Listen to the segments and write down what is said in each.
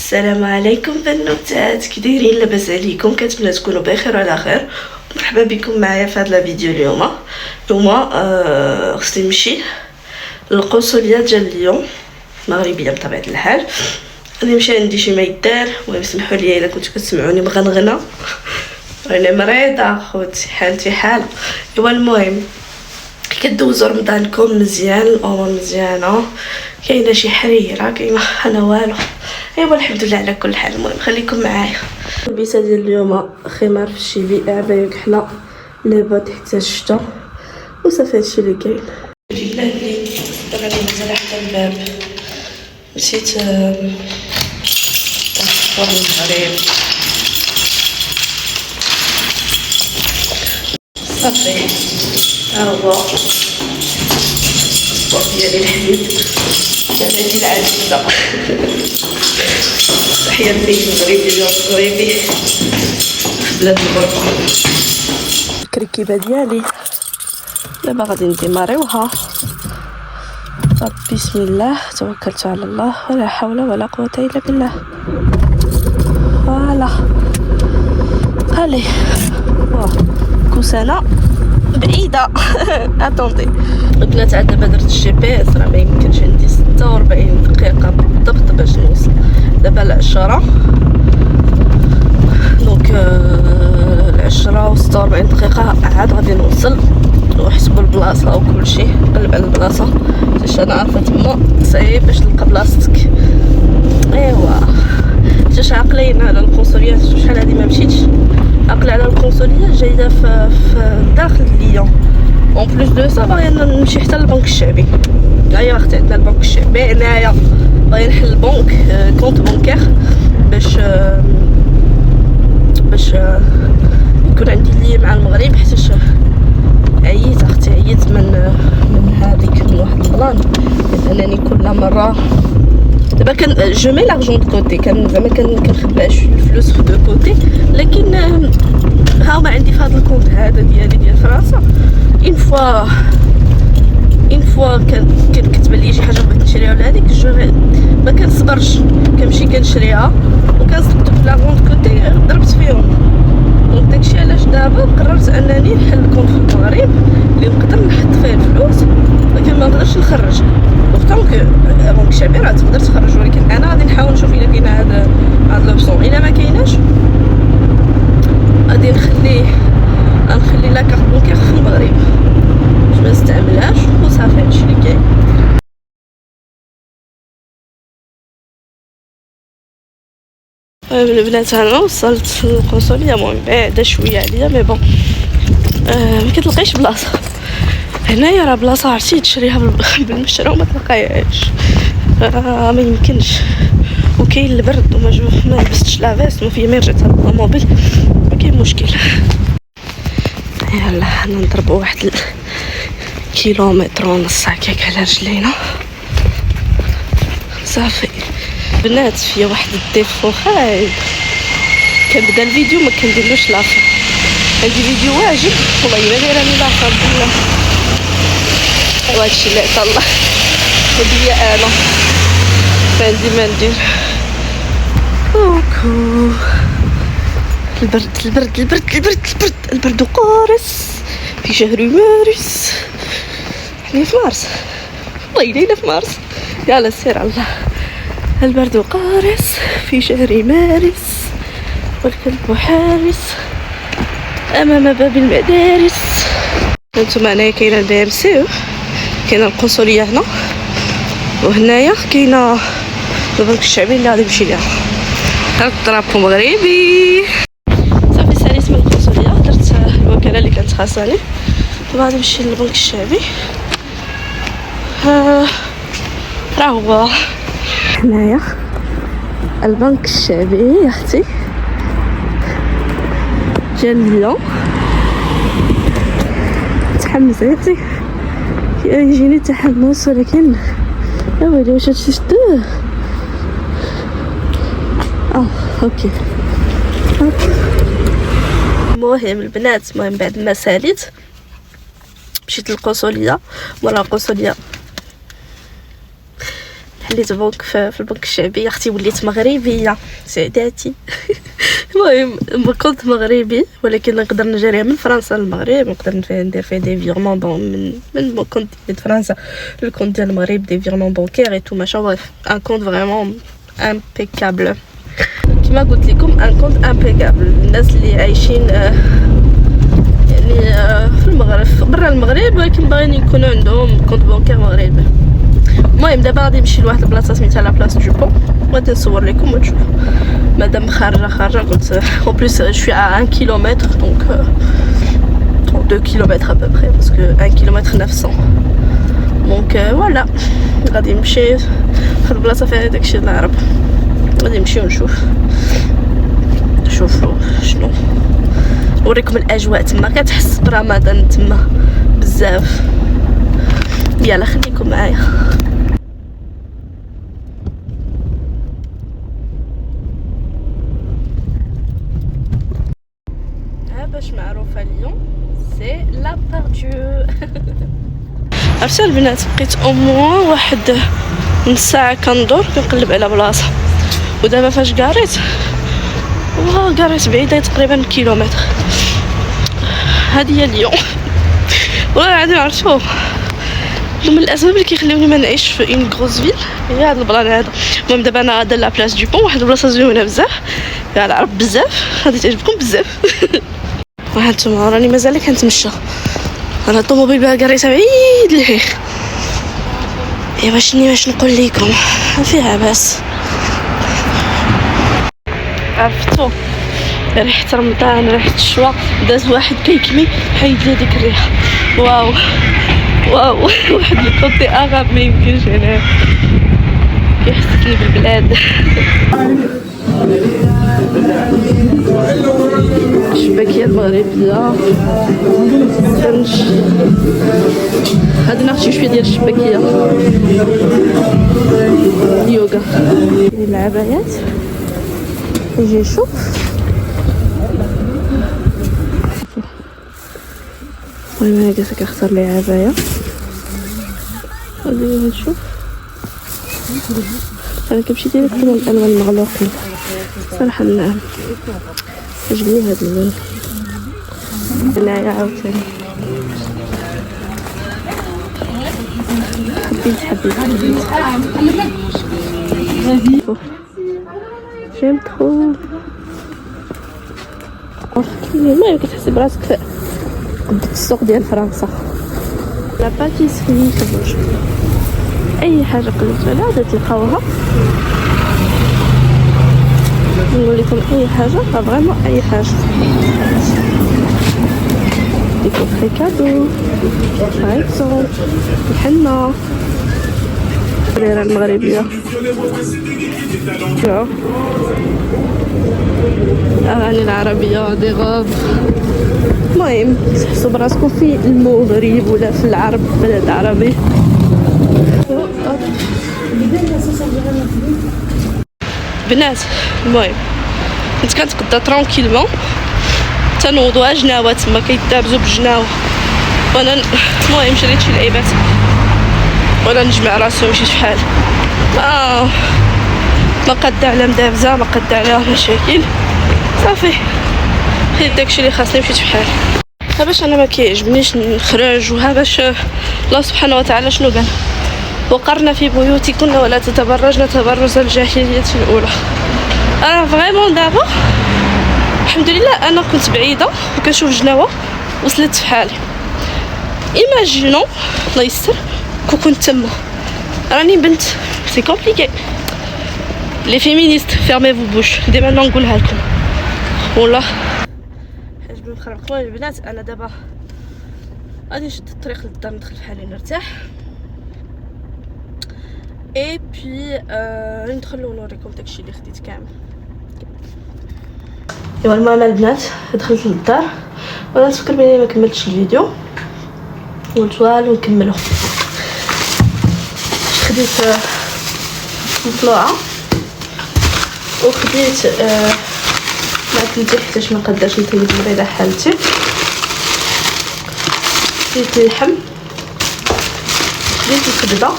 السلام عليكم بنوتات، كي دايرين؟ لاباس عليكم؟ كنتمنى تكونوا بخير وعلى خير. مرحبا بكم معايا في هذا الفيديو. اليوم خصني نمشي للقنصليه ديال اليوم مغربيه بطبيعه الحال. غادي نمشي عندي شي ما يدار. المهم سمحوا لي الا كنتو كتسمعوني مغنغنه، انا مريضه خوتي، حالتي حاله. ايوا المهم كدوزو رمضانكم مزيان، الامور مزيانه، كاينه شي حريره، كاينه انا والو. ايوا الحمد لله على كل حال. المهم خليكم معايا. البيسه ديال اليوم خمار في الشيبي، عبايه كحله، لاباط حتى الشتا، وصافي هادشي اللي كاين. لله بلي غادي ننزل حتى الباب، نسيت نصور المغرب. صافي ها هو الصوت ديالي الحبيب، بلدي العزيزه. تحيه لبيت المغربي اليوم مغربي بلاد الغربه. الكركيبه ديالي دابا غادي نديماريوها. بسم الله توكلت على الله، ولا حول ولا قوه الا بالله. فوالا الي كوسانه بعيده. اتوندي البنات، عاد دابا درت الجي بي اس، راه ما يمكنش، عندي 46 دقيقه بالضبط باش نوصل. دابا العشرة، دونك 10 و 46 دقيقه عاد غادي نوصل. وحسبوا البلاصه وكلشي، قلب على البلاصه باش انا عارفه تما صعيب باش تلقى بلاصتك. ايوا حتى عاقلين على القنصليه، شحال هادي ما مشيتش، عاقله على القنصليه جايه في داخل ليون. اون بليس دو سا باغي نمشي حتى للبنك الشعبي. هيا اختي عندنا البنك الشعبي هنايا، باغي نحل البنك كونط بنكير باش يكون عندي لي مع المغرب، حيتاش عييت اختي، عييت من هذيك، من واحد البلان انني كل مره. دابا كان جو مي لارجون دو كوتي، كان زعما كنخبى شويه الفلوس في دو كوتي، لكن ها هما عندي في هذا الكونت هذا ديالي ديال فرنسا. اون فوا كتبان لي شي حاجه بغيت نشريها ولا هذيك ما كنصبرش، كنمشي كنشريها وكنصدق في لارجون دو كوتي ضربت فيهم. دونك داكشي علاش دابا قررت انني نحل كونت في المغرب اللي نقدر نحط فيه الفلوس، ولكن ما نقدرش نخرج. دونك بنك الشعبي راه تقدر تخرج، ولكن انا غادي نحاول نشوف الا كاينه هاد لوبسيون. الا ما كايناش غادي نخلي لا كارت بنكير في المغرب باش ما نستعملهاش، وصافي هادشي اللي كاين. البنات انا وصلت القنصليه، المهم بعدا شويه عليا مي بون ما كتلقايش بلاصه هنايا. راه بلاصه عرفتي تشريها بالمشرى وما تلقايهاش، ما يمكنش. وكاين البرد وما ما لبستش لافيست، ما فيا ما رجعت على الطوموبيل، ما كاين مشكل. يلا نضربوا واحد كيلومتر ونص هكاك على رجلينا صافي. بنات فيا واحد الديفو خايب، كنبدا الفيديو ما كنديرلوش لافا. عندي فيديو واجب والله الا دايره لي لافا بالله. ايوا هادشي اللي عطا الله وديا انا عندي ما ندير. كوكو البرد قارس في شهر مارس. حنا في مارس، والله الا في مارس. يلا سير الله. البرد قارس في شهر مارس، والكلب حارس امام باب المدارس. هانتوما هنايا كاينه البي ام سي، كاينه القنصليه هنا، وهنايا كاينه البنك الشعبي اللي غادي نمشي ليها. هاد الطرابو مغربي. صافي ساليت من القنصليه، درت الوكاله اللي كانت خاصاني، غادي نمشي للبنك الشعبي. راه هو هنايا البنك الشعبي يا اختي ديال اليوم. تحمسيتي؟ يجيني تحمس، ولكن يا ويلي واش هادشي شدوه. اوكي. المهم البنات، المهم بعد ما ساليت مشيت للقنصليه. ورا القنصليه حليت بنك في البنك الشعبيه، اختي وليت مغربيه سعداتي. المهم كنت مغربي ولكن نقدر نجريها من فرنسا للمغرب، نقدر ندير فيها دي فيرمون من كونت ديال فرنسا للكونت ديال المغرب، دي فيرمون بانكير اي تو ماشا. بريف ان كونت فريمون امبيكابل كما قلت لكم، ان كونت امبيكابل. الناس اللي عايشين يعني في المغرب برا المغرب ولكن باغيين يكونوا عندهم كونت بانكير مغربي. المهم دابا غادي نمشي لواحد البلاصه سميتها لا بلاص دو بون، غادي نصور لكم وتشوفوا. مادام خارجه قلت en plus je suis à 1 km donc 2 km à peu près parce que 1 km 900 donc voilà. غادي نمشي في البلاصه فيها داكشي العرب، غادي نمشي ونشوف شوفوا شنو، نوريكم الاجواء تما. كتحس برمضان تما بزاف. يلا خليكم معايا. باش معروفه اليوم سي لا بارديو. عرفتي البنات بقيت او موان واحد نص ساعه كندور كنقلب على بلاصه، ودابا فاش قاريت قاريت بعيده تقريبا كيلومتر. هذه هي اليوم. والله العظيم عرفتو من الاسباب اللي كيخليوني ما نعيش في اون غروس فيل هي هذا البلان هذا. المهم دابا انا غادا لا بلاص دو بون، واحد البلاصه زوينه بزاف على العرب بزاف، غادي تعجبكم بزاف. وهانتوما راني مازال كنتمشى، انا الطوموبيل باغا قريتها بعيد لهيه. ايوا باش نقول لكم فيها باس. عرفتو ريحه رمضان ريحه الشوا، داز واحد كيكمي حيد لي ديك الريحه. واو واحد الكوتي اغاب ما يمكنش عليه، كيحسسني بالبلاد. الشباكيه المغربيه فرنش، غادي ناخذ شويه ديال الشباكيه اليوغا. العبايات يجي يشوف المهم هكا كنختار لي عبايه. غادي نشوف انا كنمشي ديريكت للالوان المغلوقين صراحه. عجبني هاد اللون. هنايا عاوتاني حبيت جيم ترو. المهم كتحسي براسك في السوق ديال فرنسا. لا باتيسري كتوجد اي حاجه قلبتوا عليها غادي تلقاوها. نقول لكم اي حاجه فريمون اي حاجه. دي كوفري كادو باغ الحنه الريره المغربيه، اغاني العربيه دي غوب. المهم تحسوا براسكم في المغرب ولا في العرب بلد عربي. بنات المهم كنت كنتقدا ترونكيلمون تنوضوا جناوه تما كيدابزوا بالجناوه، وانا المهم شريت شي لعيبات وانا نجمع راسي ونمشي شحال ما قد على مدابزه ما قد على مشاكل صافي. حيت داكشي اللي خاصني مشيت بحال. باش انا ما كيعجبنيش نخرج وها باش الله سبحانه وتعالى شنو قال؟ وقرنا في بيوتكن ولا تتبرجن تبرج الجاهليه الاولى. انا فريمون دابا الحمد لله انا كنت بعيده وكنشوف جناوه وصلت في حالي. ايماجينو الله يستر كنت تما راني بنت سي كومبليكي. لي فيمينيست فيرمي فو بوش ديما نقولها لكم والله عجبني مخربق. المهم البنات انا دابا غادي نشد الطريق للدار ندخل في حالي نرتاح اي بي ندخل ونوريكم داكشي اللي خديت كامل. ايوا المهم البنات دخلت للدار وانا نفكر بلي ما كملتش الفيديو قلت والو نكملو. خديت مطلوعه وخديت ما كنتي حتىش ما نقدرش نطيب البيضه حالتي. خديت اللحم خديت الكبده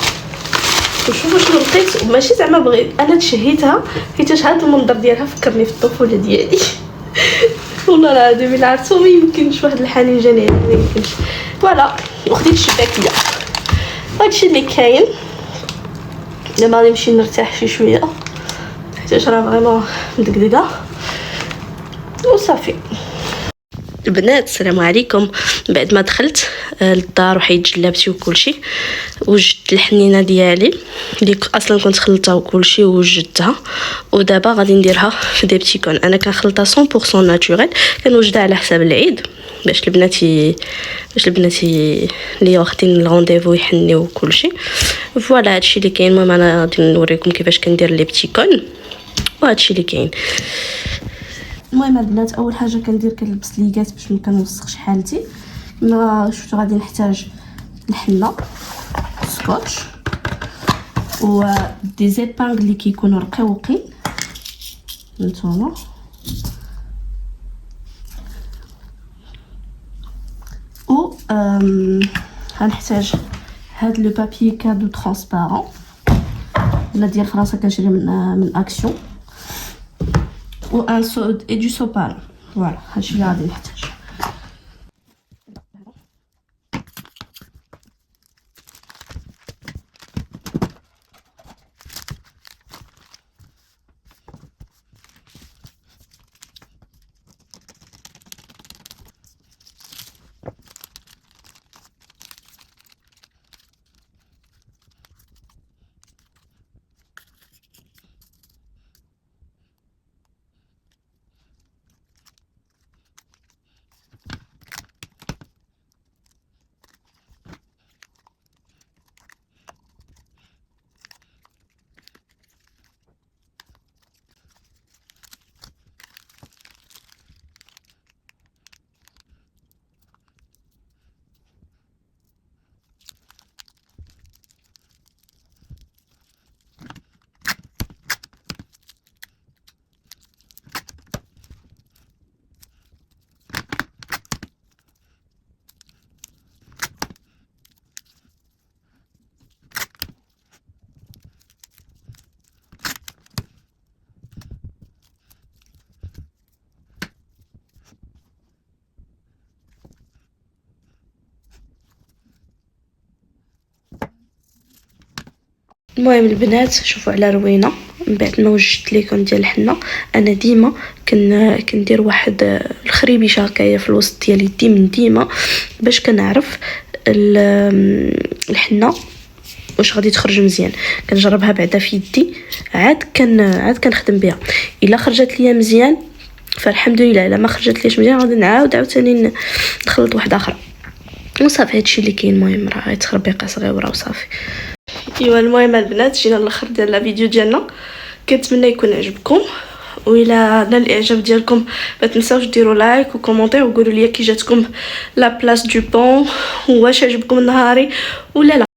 وشوفوا شنو لقيت. وماشي زعما بغيت انا تشهيتها حيت هذا المنظر ديالها فكرني في الطفوله ديالي. والله العظيم الا عرفتو ما يمكنش واحد الحنين جاني ما يمكنش. فوالا وخديت الشباكيه. هادشي اللي كاين. دابا غادي نمشي نرتاح شي شويه حيت راه فريمون مدقدقه وصافي. البنات السلام عليكم. بعد ما دخلت للدار وحيدت جلابتي وكلشي وجدت الحنينه ديالي اللي اصلا كنت خلطتها وكلشي ووجدتها. ودابا غادي نديرها في دي بتيكون. انا كنخلطها 100% ناتوريل كنوجدها على حساب العيد باش البناتي اللي واخدين الرونديفو يحنيو وكلشي. فوالا هادشي اللي كاين. المهم انا غادي نوريكم كيفاش كندير لي بتيكون وهادشي اللي كاين. المهم البنات اول حاجه كندير كنلبس ليغات باش ما كنوسخش حالتي. كما شفتوا غادي نحتاج الحنه سكوتش و دي زيبانغ اللي كيكونوا رقيقين نتوما و غنحتاج هاد لو بابي كادو ترانسبارون ولا ديال فرنسا كنشري من اكسيون و ان سود اي دو سوبال. فوالا هادشي اللي غادي نحتاج. المهم البنات شوفوا على روينه من بعد ما وجدت ليكم ديال الحنه. انا ديما كندير واحد الخريبيشه هكايا في الوسط ديال يدي من ديما باش كنعرف الحنه واش غادي تخرج مزيان. كنجربها بعدا في يدي عاد كنخدم بها. الا خرجت ليا مزيان فالحمد لله، الا ما خرجت ليش مزيان غادي نعاود عاوتاني نخلط واحده اخرى وصافي. هادشي اللي كاين. المهم راه غير تخربيقه صغيره وصافي. ايوا المهم البنات جينا للاخر ديال الفيديو ديالنا. كنتمنى يكون عجبكم وإلا نال الاعجاب ديالكم ما تنساوش ديروا لايك وكومونتير وقولوا لي كي جاتكم لا بلاص دو بون واش عجبكم نهاري ولا لا.